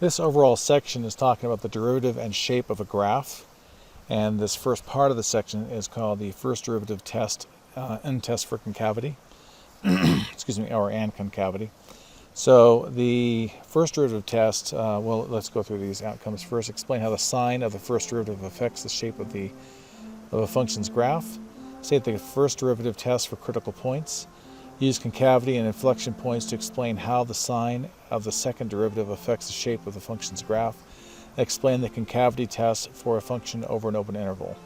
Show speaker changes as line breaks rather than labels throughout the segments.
This overall section is talking about the derivative and shape of a graph, and this first part of the section is called the first derivative test and test for concavity. Excuse me, and concavity. So the first derivative test, well, let's go through these outcomes first. Explain how the sign of the first derivative affects the shape of a function's graph. State the first derivative test for critical points. Use concavity and inflection points to explain how the sign of the second derivative affects the shape of the function's graph. Explain the concavity test for a function over an open interval.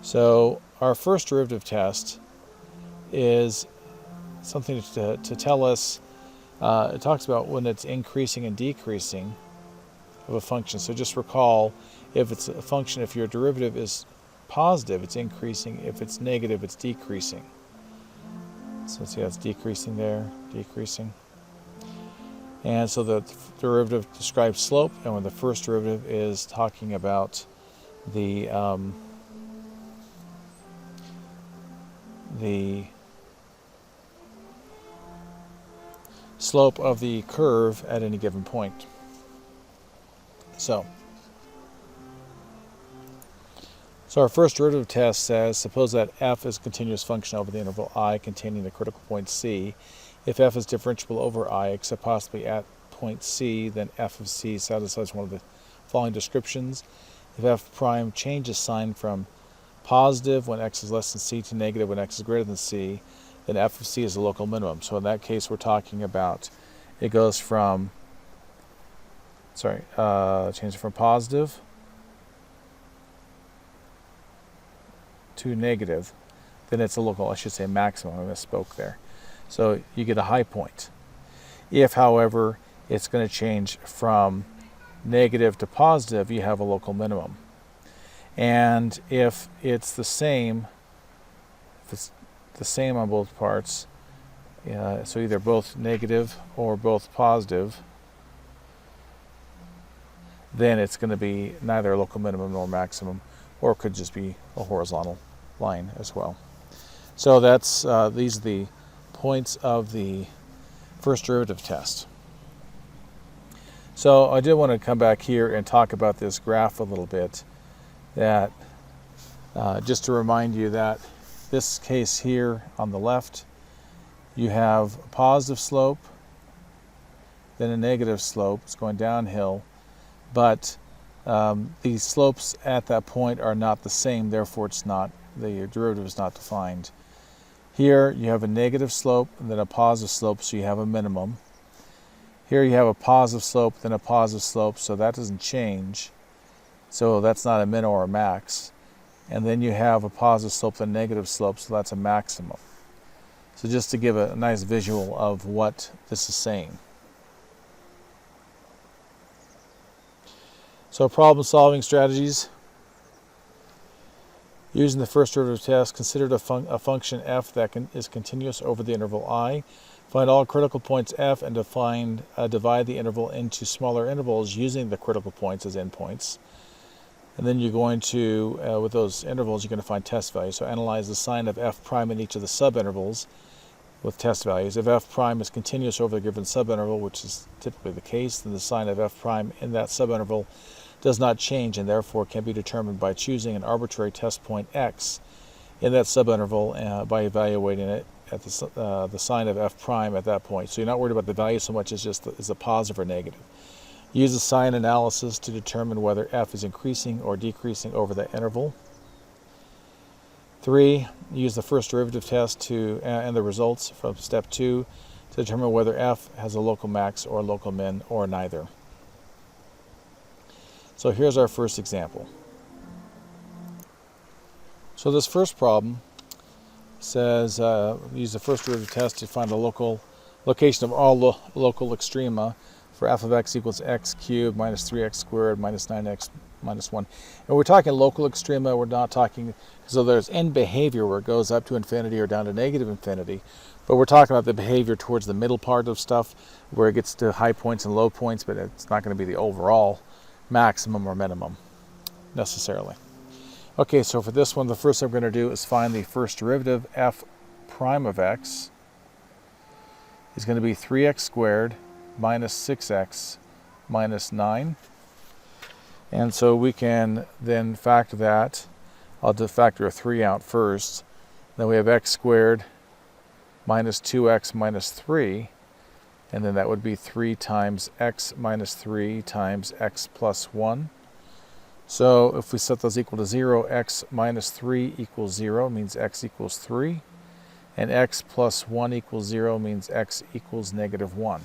So our first derivative test is something to tell us, it talks about when it's increasing and decreasing of a function. So just recall, if it's a function, if your derivative is positive, it's increasing. If it's negative, it's decreasing. So see how it's decreasing there, decreasing. And so the derivative describes slope, and when the first derivative is talking about the slope of the curve at any given point. So our first derivative test says, suppose that f is a continuous function over the interval I containing the critical point C. If f is differentiable over I, except possibly at point C, then f of C satisfies one of the following descriptions. If f prime changes sign from positive when x is less than C to negative when x is greater than C, then f of C is the local minimum. So in that case, we're talking about, it goes from, change from positive to negative, then it's a local, I should say maximum, I misspoke there. So you get a high point. If, however, it's going to change from negative to positive, you have a local minimum. And if it's the same, on both parts, so either both negative or both positive, then it's going to be neither a local minimum nor maximum, or it could just be a horizontal line as well. So that's these are the points of the first derivative test. So I did want to come back here and talk about this graph a little bit, that just to remind you that this case here on the left, you have a positive slope, then a negative slope. It's going downhill, but the slopes at that point are not the same, therefore it's not, the derivative is not defined. Here you have a negative slope and then a positive slope, so you have a minimum. Here you have a positive slope, then a positive slope, so that doesn't change. So that's not a min or a max. And then you have a positive slope and a negative slope, so that's a maximum. So just to give a nice visual of what this is saying. So problem solving strategies. Using the first derivative test, consider a function f that is continuous over the interval I. Find all critical points f and divide the interval into smaller intervals using the critical points as endpoints. And then you're going to, with those intervals, you're going to find test values. So analyze the sign of f prime in each of the subintervals with test values. If f prime is continuous over the given subinterval, which is typically the case, then the sign of f prime in that subinterval does not change and therefore can be determined by choosing an arbitrary test point x in that subinterval by evaluating it at the sign of f prime at that point. So you're not worried about the value so much as just is it positive or negative. Use the sign analysis to determine whether f is increasing or decreasing over the interval. 3. Use the first derivative test and the results from step 2 to determine whether f has a local max or a local min or neither. So here's our first example. So this first problem says use the first derivative test to find the location of all local extrema for f of x equals x cubed minus 3x squared minus 9x minus 1. And we're talking local extrema, we're not talking, so there's end behavior where it goes up to infinity or down to negative infinity, but we're talking about the behavior towards the middle part of stuff where it gets to high points and low points, but it's not going to be the overall maximum or minimum necessarily. Okay, so for this one, the first thing we're going to do is find the first derivative. F prime of x is going to be 3x squared minus 6x minus 9. And so we can then factor that. I'll just factor a 3 out first. Then we have x squared minus 2x minus 3. And then that would be 3 times x minus 3 times x plus 1. So if we set those equal to 0, x minus 3 equals 0, means x equals 3. And x plus 1 equals 0 means x equals negative 1.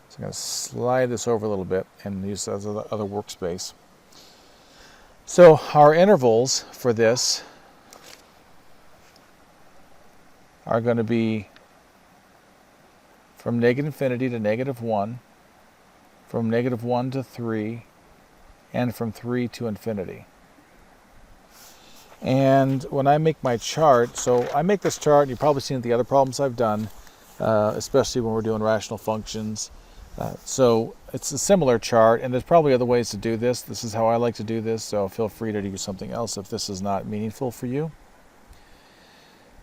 So I'm going to slide this over a little bit and use that as other workspace. So our intervals for this are going to be from negative infinity to negative 1, from negative 1 to 3, and from 3 to infinity. And when I make my chart, so I make this chart, and you've probably seen the other problems I've done, especially when we're doing rational functions. So it's a similar chart, and there's probably other ways to do this. This is how I like to do this, so feel free to use something else if this is not meaningful for you.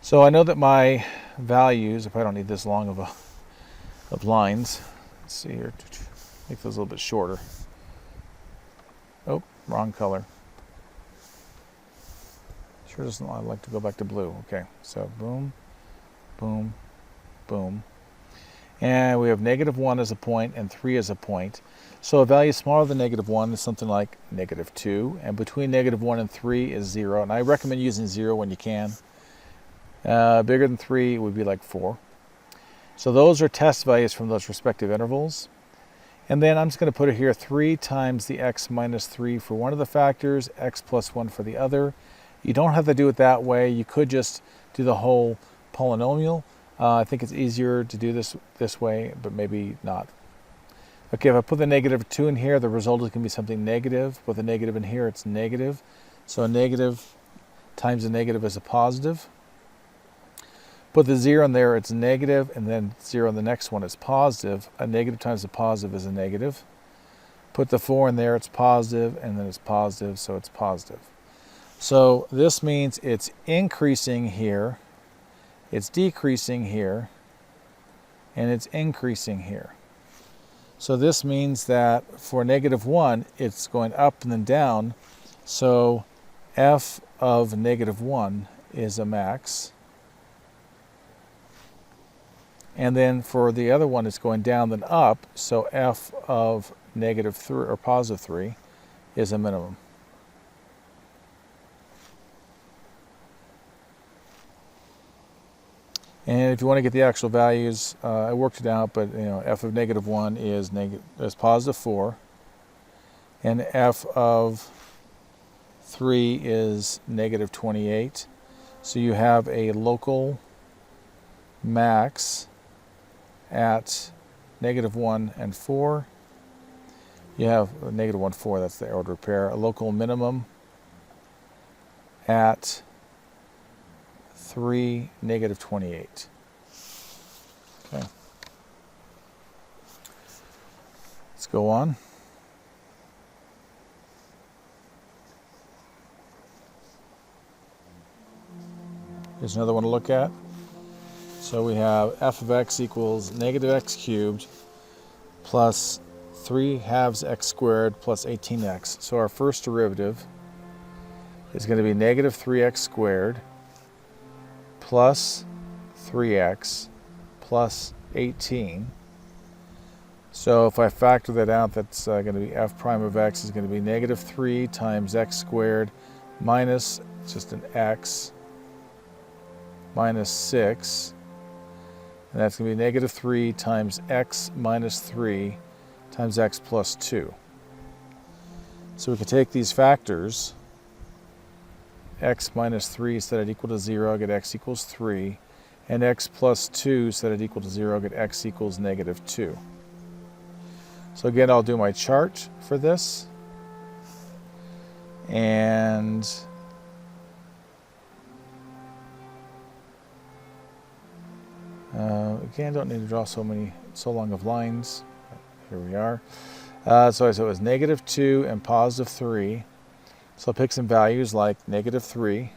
So I know that my values, if I don't need this long of lines, let's see here, make those a little bit shorter. Oh, wrong color. Sure doesn't, I'd like to go back to blue. Okay, so boom, boom, boom. And we have negative 1 as a point and 3 as a point. So a value smaller than negative 1 is something like negative 2. And between negative 1 and 3 is 0. And I recommend using 0 when you can. Bigger than 3 would be like 4. So those are test values from those respective intervals. And then I'm just going to put it here 3 times the x minus 3 for one of the factors, x plus 1 for the other. You don't have to do it that way. You could just do the whole polynomial. I think it's easier to do this way, but maybe not. Okay, if I put the negative 2 in here, the result is going to be something negative. With a negative in here, it's negative. So a negative times a negative is a positive. Put the 0 in there, it's negative, and then 0 in the next one is positive. A negative times a positive is a negative. Put the 4 in there, it's positive, and then it's positive, so it's positive. So this means it's increasing here, it's decreasing here, and it's increasing here. So this means that for negative 1, it's going up and then down. So f of negative 1 is a max. And then for the other one, it's going down then up. So f of negative 3 or positive 3 is a minimum. And if you want to get the actual values, I worked it out, but f of negative 1 is positive 4, and f of 3 is negative 28. So you have a local max at negative 1 and 4. You have negative 1, 4, that's the order pair. A local minimum at 3, negative 28. Okay. Let's go on. Here's another one to look at. So we have f of x equals negative x cubed plus 3 halves x squared plus 18x. So our first derivative is going to be negative 3x squared plus 3x plus 18. So if I factor that out, that's going to be f prime of x is going to be negative 3 times x squared minus just an x minus 6. And that's going to be negative 3 times x minus 3 times x plus 2. So we can take these factors, x minus 3 set it equal to 0, get x equals 3, and x plus 2 set it equal to 0, get x equals negative 2. So again, I'll do my chart for this. And again, don't need to draw so long of lines. Here we are. So it was negative 2 and positive 3. So I'll pick some values like negative 3,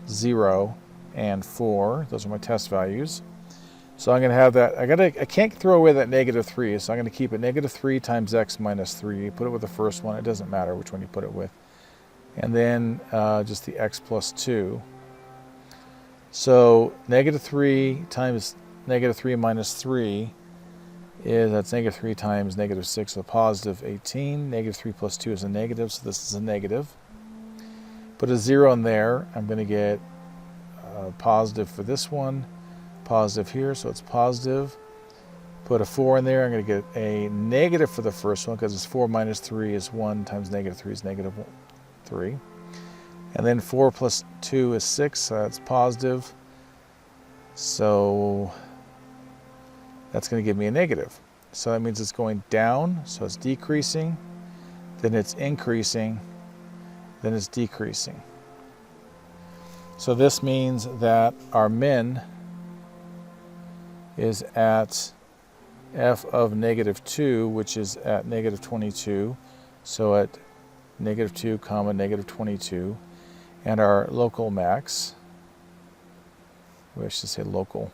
0, and 4. Those are my test values. So I'm going to have that. I can't throw away that -3, so I'm going to keep it -3 times x minus 3. Put it with the first one. It doesn't matter which one you put it with. And then just the x plus 2. So -3 times -3 minus 3 is, that's -3 times -6, so positive 18. -3 plus 2 is a negative, so this is a negative. Put a 0 in there. I'm going to get positive for this one, positive here, so it's positive. Put a 4 in there. I'm going to get a negative for the first one because it's 4 minus 3 is 1 times -3 is -3. And then 4 plus 2 is 6, so that's positive. So that's going to give me a negative. So that means it's going down, so it's decreasing, then it's increasing, then it's decreasing. So this means that our min is at f of -2, which is at -22. So at -2, comma, -22. And our local max, I should say local,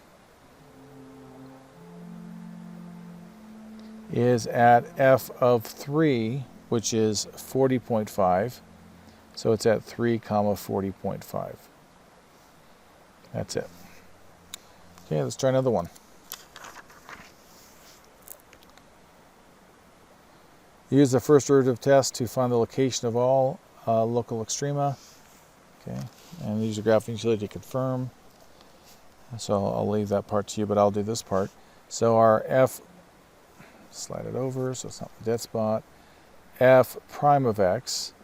is at f of 3, which is 40.5. So it's at 3, comma, 40.5. That's it. Okay, let's try another one. Use the first derivative test to find the location of all local extrema. Okay, and use the graphing utility to confirm. So I'll leave that part to you, but I'll do this part. So our f, slide it over so it's not the dead spot, f prime of x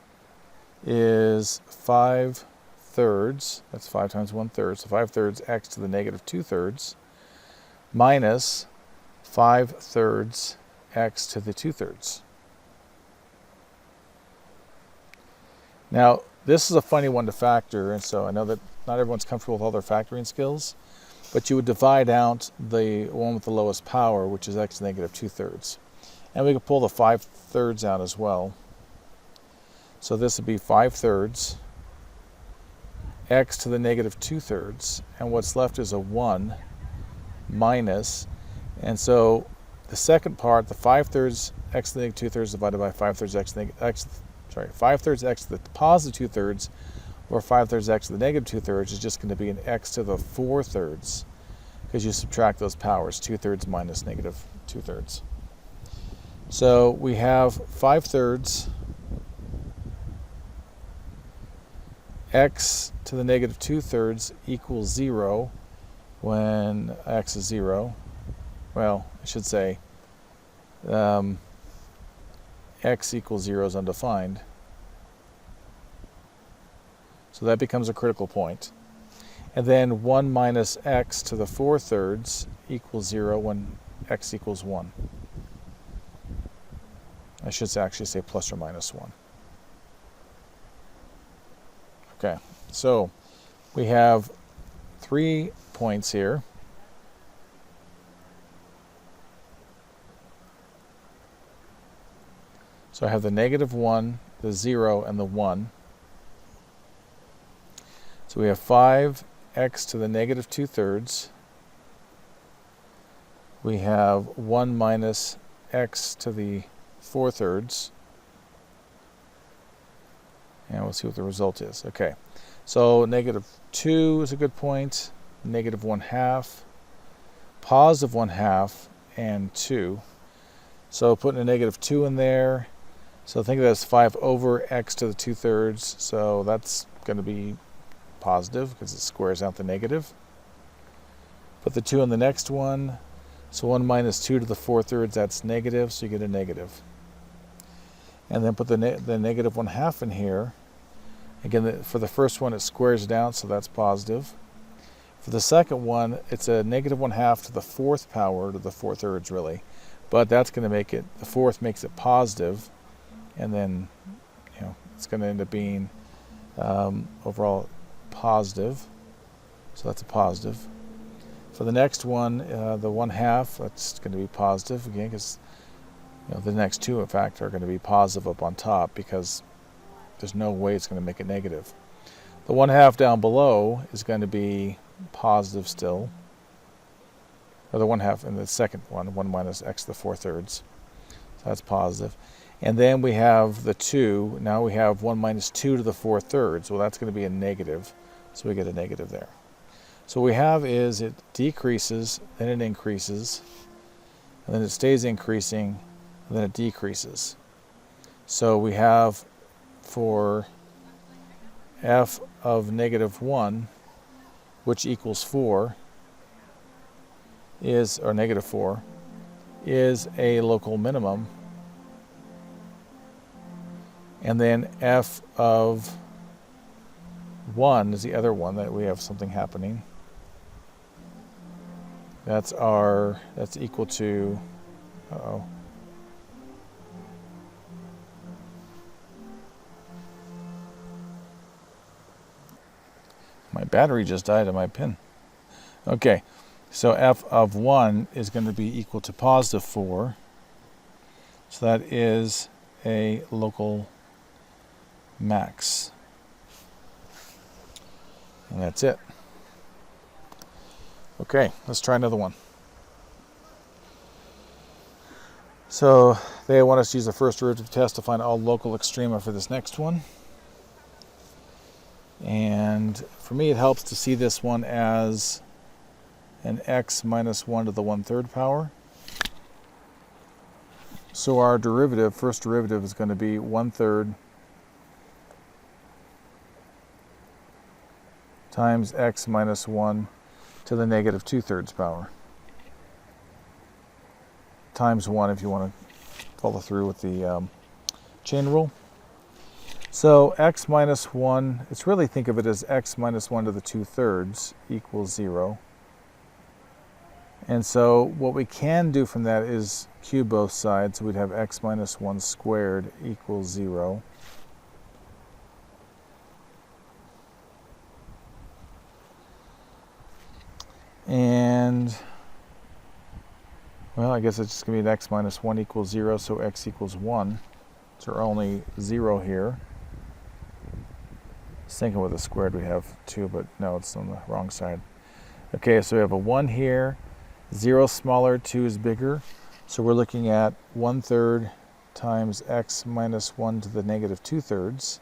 is 5/3, that's 5 times 1/3, so 5/3 x to the -2/3 minus 5/3 x to the 2/3. Now, this is a funny one to factor, and so I know that not everyone's comfortable with all their factoring skills, but you would divide out the one with the lowest power, which is x to the -2/3. And we could pull the 5/3 out as well. So this would be 5/3 x to the -2/3, and what's left is a 1 minus, and so the second part, the 5/3 x to the -2/3 divided by 5/3 x to the 5/3 x to the positive 2/3, or 5/3 x to the -2/3 is just going to be an x to the 4/3, because you subtract those powers, 2/3 minus -2/3. So we have 5/3 x to the -2/3 equals 0 when x is 0. Well, I should say x equals 0 is undefined. So that becomes a critical point. And then 1 minus x to the 4/3 equals 0 when x equals 1. I should actually say plus or minus 1. Okay, so we have 3 points here. So I have the -1, the 0, and the 1. So we have 5x to the -2/3. We have 1 minus x to the 4/3. And we'll see what the result is. Okay, so -2 is a good point, -1/2, +1/2, and 2. So putting a -2 in there, so think of that as 5 over x to the 2/3, so that's going to be positive because it squares out the negative. Put the 2 in the next one, so 1 minus 2 to the 4/3, that's negative, so you get a negative. And then put the -1/2 in here. Again, for the first one, it squares down, so that's positive. For the second one, it's a -1/2 to the 4th power, to the 4/3 really. But that's going to make it, the 4th makes it positive, and then, it's going to end up being overall positive. So that's a positive. For the next one, the 1/2, that's going to be positive again, because the next two, in fact, are going to be positive up on top, because there's no way it's going to make it negative. The 1/2 down below is going to be positive still. or the 1/2, and the second one, 1 minus x to the 4/3. So that's positive. And then we have the 2. Now we have 1 minus 2 to the 4/3. Well, that's going to be a negative, so we get a negative there. So what we have is it decreases, then it increases, and then it stays increasing, and then it decreases. So we have for f of -1, which equals 4, or -4, is a local minimum. And then f of 1 is the other one that we have something happening. That's equal to, my battery just died on my pen. Okay, so f of 1 is going to be equal to +4. So that is a local max. And that's it. Okay, let's try another one. So they want us to use the first derivative test to find all local extrema for this next one. And for me, it helps to see this one as an x minus 1 to the 1/3 power. So our derivative, first derivative, is going to be 1/3 times x minus 1 to the -2/3 power, times 1 if you want to follow through with the chain rule. So x minus 1, let's really think of it as x minus 1 to the 2/3 equals 0. And so what we can do from that is cube both sides. So we'd have x minus 1 squared equals 0. And, well, I guess it's just going to be an x minus 1 equals 0, so x equals 1. So we're only 0 here. I was thinking with a squared we have 2, but no, it's on the wrong side. Okay, so we have a 1 here. 0 is smaller, 2 is bigger. So we're looking at 1/3 times x minus 1 to the -2/3.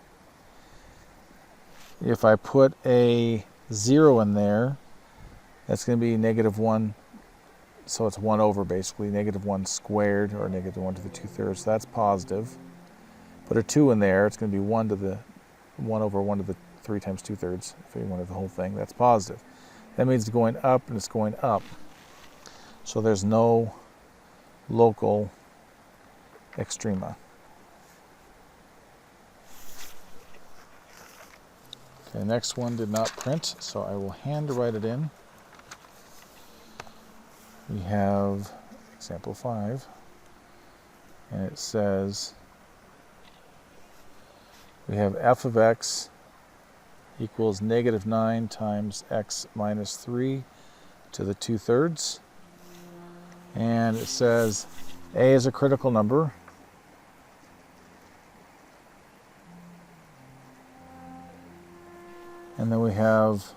If I put a 0 in there, that's going to be -1, so it's 1 over basically, -1 squared, or -1 to the 2/3, so that's positive. Put a 2 in there, it's going to be 1 over 1 to the 3 times 2/3, if you wanted the whole thing, that's positive. That means it's going up and it's going up. So there's no local extrema. Okay, next one did not print, so I will hand write it in. We have example 5, and it says we have f of x equals -9 times x minus 3 to the 2/3. And it says a is a critical number. And then we have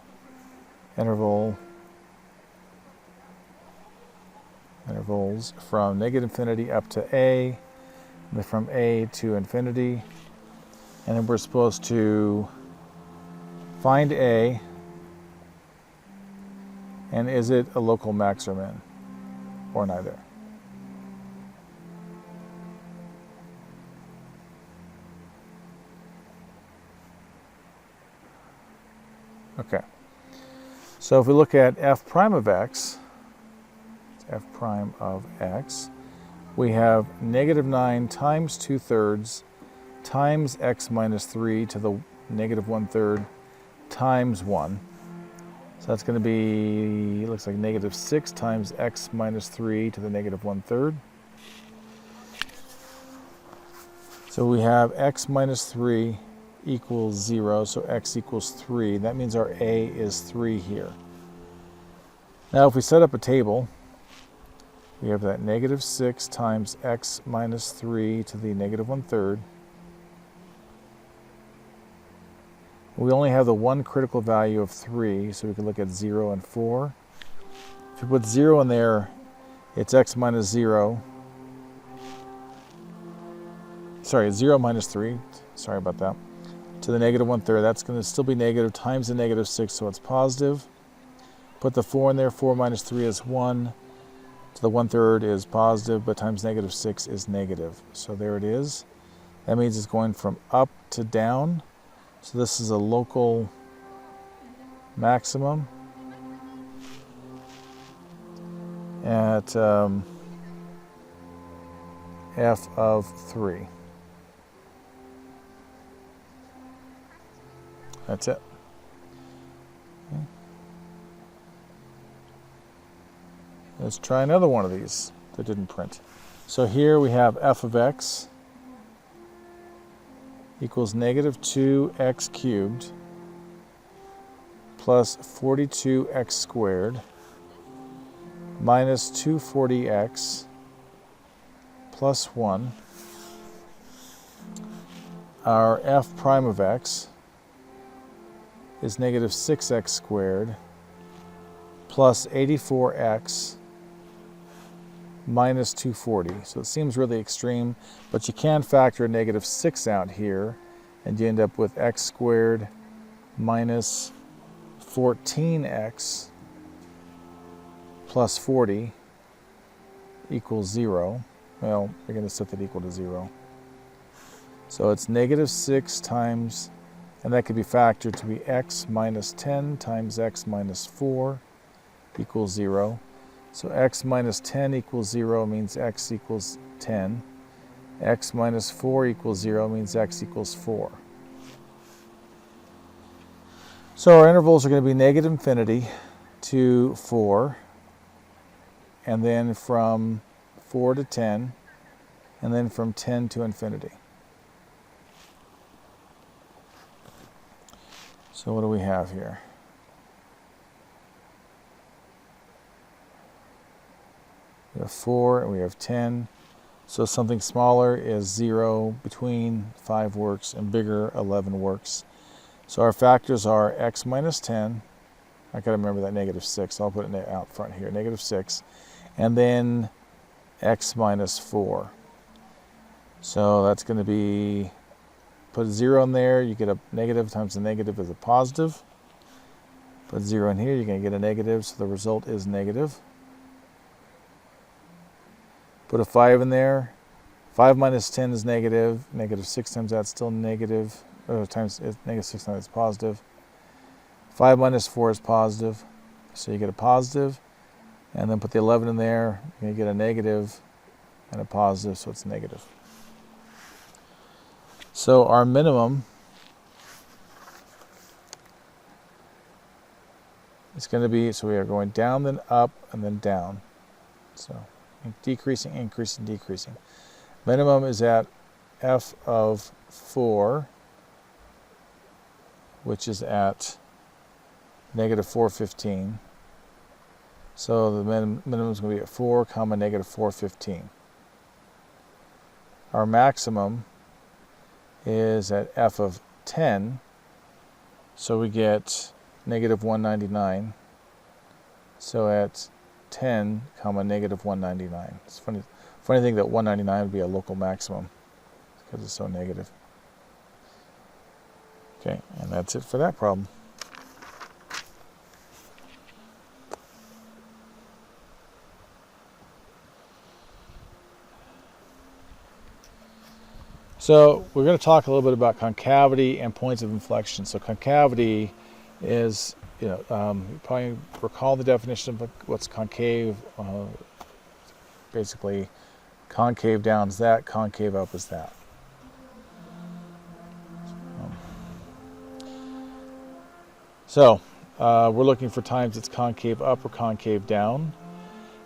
intervals from -infinity up to a, and then from a to infinity. And then we're supposed to find a, and is it a local max or min, or neither? Okay, so if we look at f prime of x, f prime of x, we have -9 times 2/3 times x minus 3 to the -1/3 times 1. So that's going to be, looks like -6 times x minus 3 to the -1/3. So we have x minus 3 equals 0, so x equals 3. That means our a is 3 here. Now if we set up a table, we have that -6 times x minus 3 to the -1/3. We only have the one critical value of 3, so we can look at 0 and 4. If you put 0 in there, it's x minus 0. Sorry, 0 minus 3. Sorry about that. To the negative 1/3. That's going to still be negative times the negative 6, so it's positive. Put the 4 in there. 4 minus 3 is 1. To the 1/3 is positive, but times negative 6 is negative. So there it is. That means it's going from up to down. So this is a local maximum at f of 3. That's it. Okay. Let's try another one of these that didn't print. So here we have f of x equals negative 2x cubed plus 42x squared minus 240x plus 1. Our f prime of x is negative 6x squared plus 84x minus 240. So it seems really extreme, but you can factor a negative 6 out here, and you end up with x squared minus 14x plus 40 equals 0. Well, you're going to set that equal to 0. So it's negative 6 times, and that could be factored to be x minus 10 times x minus 4 equals 0. So x minus 10 equals 0 means x equals 10. X minus 4 equals 0 means x equals 4. So our intervals are going to be negative infinity to 4, and then from 4 to 10, and then from 10 to infinity. So what do we have here? We have 4 and we have 10. So something smaller is 0, between 5 works, and bigger 11 works. So our factors are x minus 10. I got to remember that negative 6. So I'll put it out front here, negative 6. And then x minus 4. So that's going to be, put a 0 in there, you get a negative times a negative is a positive. Put 0 in here, you're going to get a negative, so the result is negative. Put a 5 in there. 5 minus 10 is negative. Negative 6 times that's still negative. Times negative 6 times it's positive. 5 minus 4 is positive. So you get a positive. And then put the 11 in there. You're going to get a negative and a positive, so it's negative. So our minimum is going to be, so we are going down, then up, and then down. So decreasing, increasing, decreasing. Minimum is at f of 4, which is at negative 415. So the minimum is going to be at 4, comma, negative 415. Our maximum is at f of 10, so we get negative 199. So at 10, comma, negative 199. It's funny thing that 199 would be a local maximum because it's so negative. Okay, and that's it for that problem. So we're going to talk a little bit about concavity and points of inflection. So concavity is, you probably recall the definition of what's concave. Basically, concave down is that, concave up is that. So we're looking for times it's concave up or concave down.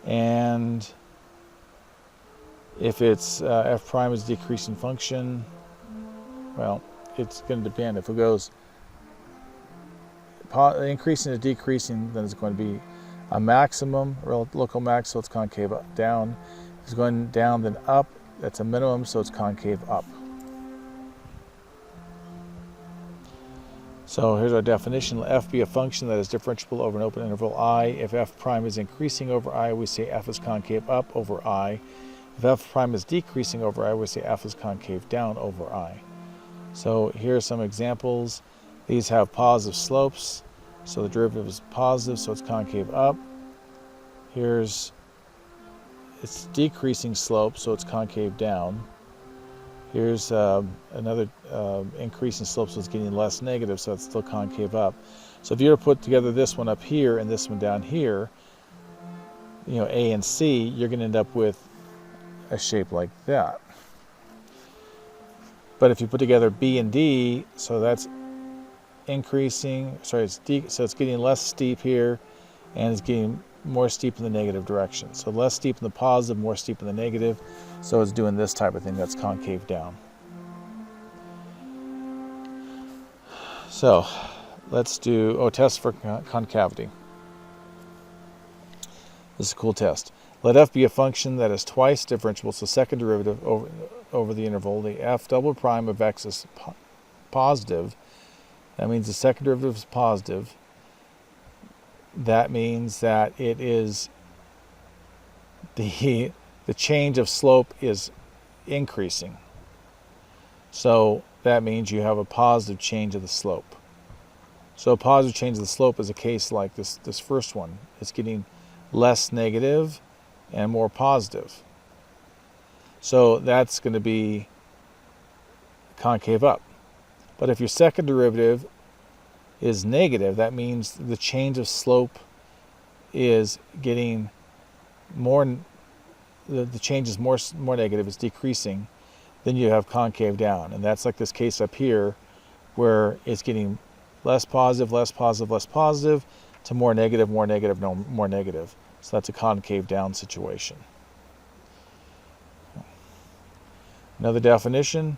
And if it's f prime is a decreasing function, well, it's going to depend. If it goes increasing to decreasing, then it's going to be a maximum, or local max, so it's concave up, down. If it's going down, then up, that's a minimum, so it's concave up. So here's our definition. Let f be a function that is differentiable over an open interval I. If f prime is increasing over I, we say f is concave up over I. If f prime is decreasing over I, we say f is concave down over I. So here are some examples. These have positive slopes, so the derivative is positive, so it's concave up. Here's it's decreasing slope, so it's concave down. Here's another increase in slope, so it's getting less negative, so it's still concave up. So if you were to put together this one up here and this one down here, you know, A and C, you're going to end up with a shape like that. But if you put together B and D, so that's increasing, sorry, so it's getting less steep here, and it's getting more steep in the negative direction. So less steep in the positive, more steep in the negative. So it's doing this type of thing, that's concave down. So let's do test for concavity. This is a cool test. Let f be a function that is twice differentiable, so second derivative over the interval. The f double prime of x is positive. That means the second derivative is positive. That means that it is the change of slope is increasing. So that means you have a positive change of the slope. So a positive change of the slope is a case like this first one. It's getting less negative and more positive. So that's going to be concave up. But if your second derivative is negative, that means the change of slope is getting more, the change is more negative, it's decreasing, then you have concave down. And that's like this case up here where it's getting less positive, less positive, less positive to more negative, more negative, no more negative. So that's a concave down situation. Another definition,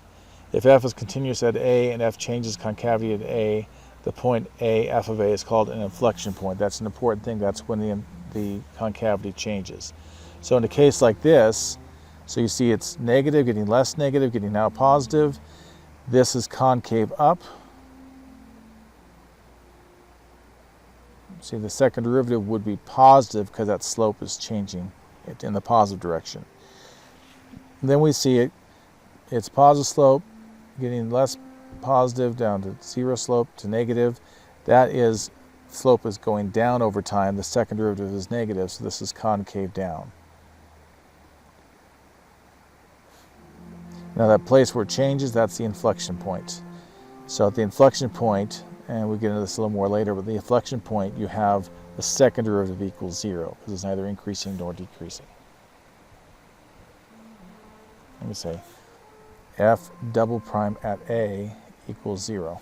if f is continuous at A and f changes concavity at A, the point A, f of A, is called an inflection point. That's an important thing. That's when the concavity changes. So in a case like this, so you see it's negative, getting less negative, getting now positive. This is concave up. See, the second derivative would be positive because that slope is changing it in the positive direction. And then we see it's positive slope, getting less positive down to zero slope to negative. That is, slope is going down over time. The second derivative is negative, so this is concave down. Now that place where it changes, that's the inflection point. So at the inflection point, and we'll get into this a little more later, but the inflection point, you have the second derivative equals 0, because it's neither increasing nor decreasing. Let me say f double prime at A equals 0.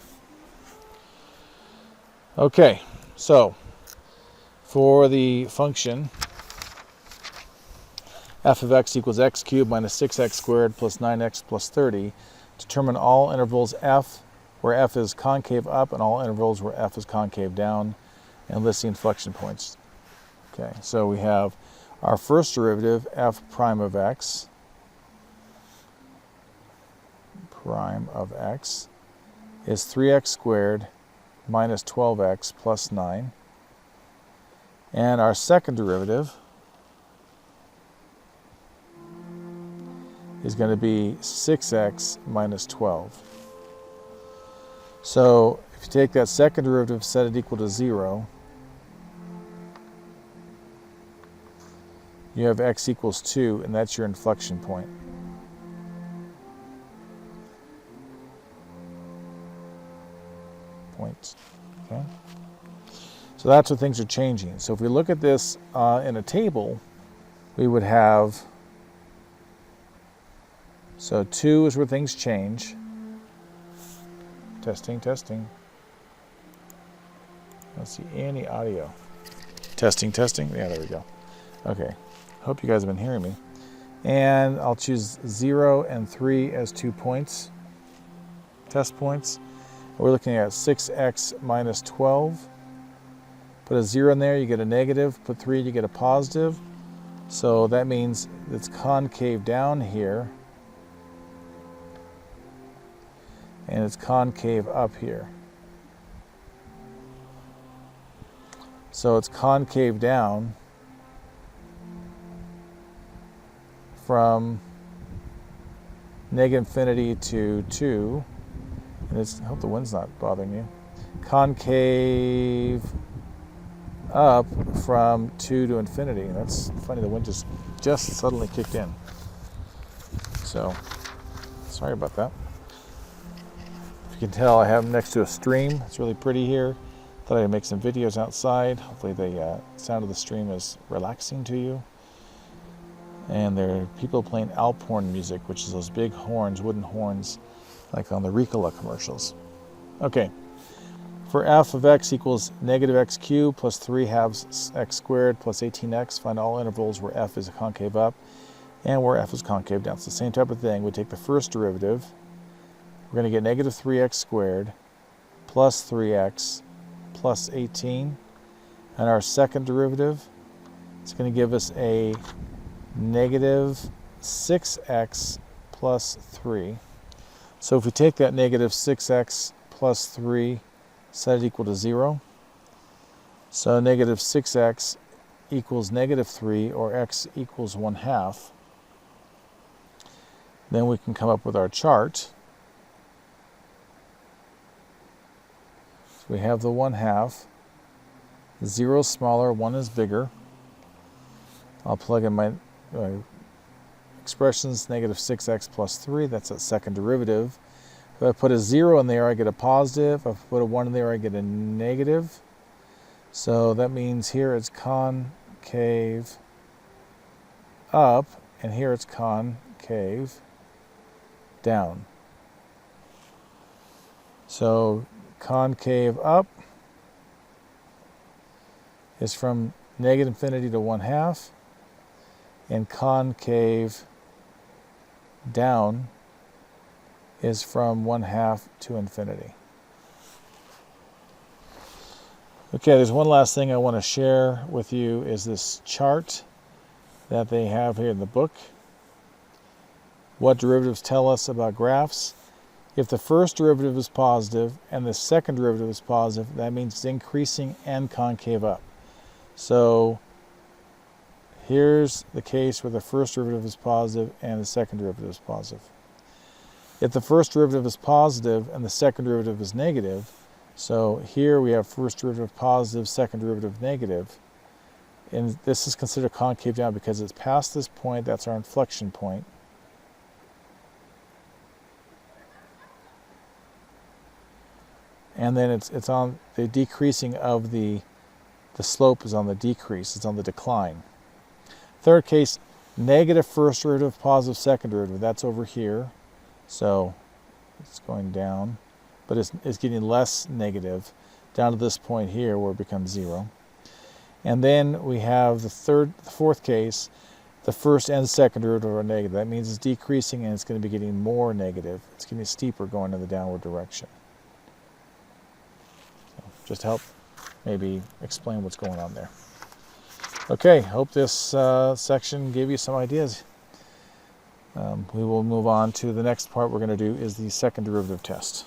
Okay, so for the function f of x equals x cubed minus 6x squared plus 9x plus 30, determine all intervals f where f is concave up and all intervals where f is concave down, and list the inflection points. Okay, so we have our first derivative, f prime of x is 3x squared minus 12x plus 9. And our second derivative is going to be 6x minus 12. So if you take that second derivative, set it equal to 0, you have x equals 2, and that's your inflection point. Okay. So that's where things are changing. So if we look at this in a table, we would have, so 2 is where things change. Testing, testing. I don't see any audio. Testing, testing. Yeah, there we go. Okay. Hope you guys have been hearing me. And I'll choose 0 and 3 as 2 points, test points. We're looking at 6x minus 12. Put a 0 in there, you get a negative. Put 3, you get a positive. So that means it's concave down here. And it's concave up here. So it's concave down from negative infinity to 2. And I hope the wind's not bothering you. Concave up from 2 to infinity. That's funny, the wind just suddenly kicked in. So, sorry about that. If you can tell, I have next to a stream. It's really pretty here. Thought I'd make some videos outside. Hopefully the sound of the stream is relaxing to you. And there are people playing Alp horn music, which is those big horns, wooden horns, like on the Ricola commercials. Okay, for f of x equals negative x cubed plus 3 halves x squared plus 18x, find all intervals where f is concave up and where f is concave down. It's the same type of thing. We take the first derivative. We're going to get negative 3x squared plus 3x plus 18. And our second derivative is going to give us a negative 6x plus 3. So if we take that negative 6x plus 3, set it equal to 0. So negative 6x equals negative 3, or x equals 1/2. Then we can come up with our chart. So we have the 1/2. 0 is smaller, 1 is bigger. I'll plug in my expressions, negative 6x plus 3, that's that second derivative. If I put a 0 in there, I get a positive. If I put a 1 in there, I get a negative. So that means here it's concave up, and here it's concave down. So concave up is from negative infinity to 1/2, and concave down is from 1/2 to infinity. Okay, there's one last thing I want to share with you is this chart that they have here in the book. What derivatives tell us about graphs? If the first derivative is positive and the second derivative is positive, that means it's increasing and concave up. So here's the case where the first derivative is positive and the second derivative is positive. If the first derivative is positive and the second derivative is negative, so here we have first derivative positive, second derivative negative, and this is considered concave down because it's past this point. That's our inflection point. And then it's on the decreasing of the slope is on the decrease, it's on the decline. Third case, negative first derivative, positive second derivative. That's over here. So it's going down, but it's getting less negative down to this point here where it becomes 0. And then we have the fourth case, the first and second derivative are negative. That means it's decreasing and it's going to be getting more negative. It's getting steeper going in the downward direction. So just to help maybe explain what's going on there. Okay, hope this section gave you some ideas. We will move on to the next part we're going to do is the second derivative test.